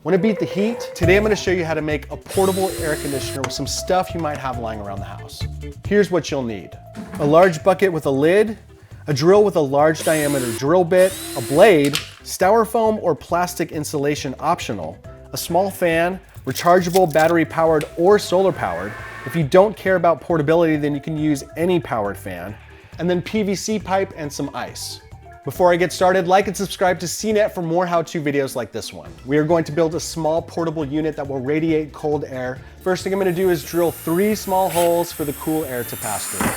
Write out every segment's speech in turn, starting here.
Want to beat the heat? Today I'm going to show you how to make a portable air conditioner with some stuff you might have lying around the house. Here's what you'll need. A large bucket with a lid, a drill with a large diameter drill bit, a blade, styrofoam or plastic insulation optional, a small fan, rechargeable, battery powered or solar powered. If you don't care about portability, then you can use any powered fan, and then PVC pipe and some ice. Before I get started, like and subscribe to CNET for more how-to videos like this one. We are going to build a small portable unit that will radiate cold air. First thing I'm going to do is drill 3 small holes for the cool air to pass through.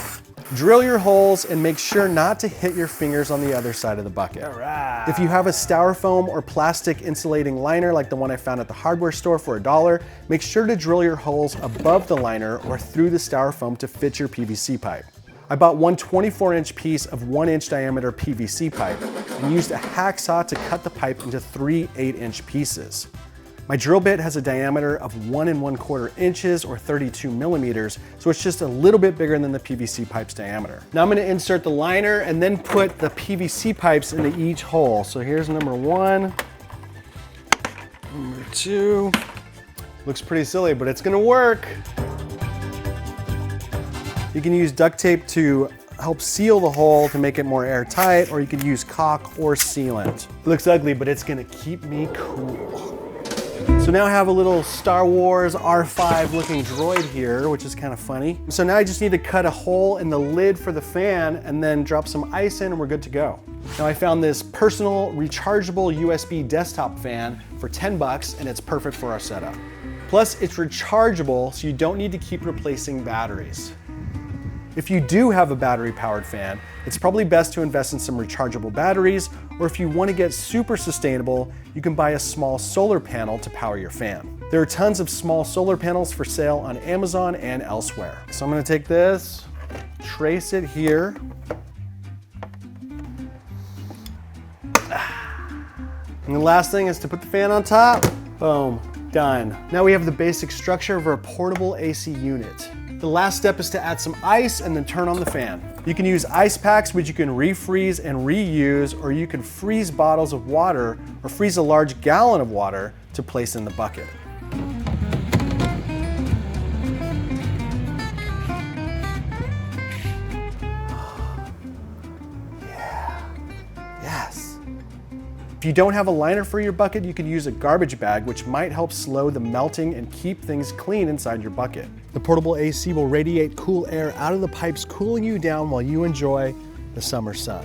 Drill your holes and make sure not to hit your fingers on the other side of the bucket. All right. If you have a styrofoam or plastic insulating liner like the one I found at the hardware store for $1, make sure to drill your holes above the liner or through the styrofoam to fit your PVC pipe. I bought one 24-inch piece of 1-inch diameter PVC pipe and used a hacksaw to cut the pipe into 3 8-inch pieces. My drill bit has a diameter of 1 1/4 inches or 32 millimeters, so it's just a little bit bigger than the PVC pipe's diameter. Now I'm going to insert the liner and then put the PVC pipes into each hole. So here's number 1, number 2. Looks pretty silly, but it's going to work. You can use duct tape to help seal the hole to make it more airtight, or you could use caulk or sealant. It looks ugly, but it's gonna keep me cool. So now I have a little Star Wars R5 looking droid here, which is kind of funny. So now I just need to cut a hole in the lid for the fan and then drop some ice in and we're good to go. Now I found this personal rechargeable USB desktop fan for 10 bucks and it's perfect for our setup. Plus it's rechargeable, so you don't need to keep replacing batteries. If you do have a battery-powered fan, it's probably best to invest in some rechargeable batteries, or if you want to get super sustainable, you can buy a small solar panel to power your fan. There are tons of small solar panels for sale on Amazon and elsewhere. So I'm going to take this, trace it here. And the last thing is to put the fan on top. Boom, done. Now we have the basic structure of our portable AC unit. The last step is to add some ice and then turn on the fan. You can use ice packs, which you can refreeze and reuse, or you can freeze bottles of water or freeze a large gallon of water to place in the bucket. Yeah, yes. If you don't have a liner for your bucket, you can use a garbage bag, which might help slow the melting and keep things clean inside your bucket. The portable AC will radiate cool air out of the pipes, cooling you down while you enjoy the summer sun.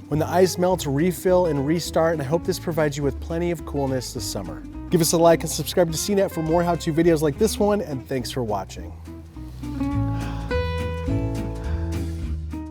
When the ice melts, refill and restart, and I hope this provides you with plenty of coolness this summer. Give us a like and subscribe to CNET for more how-to videos like this one, and thanks for watching.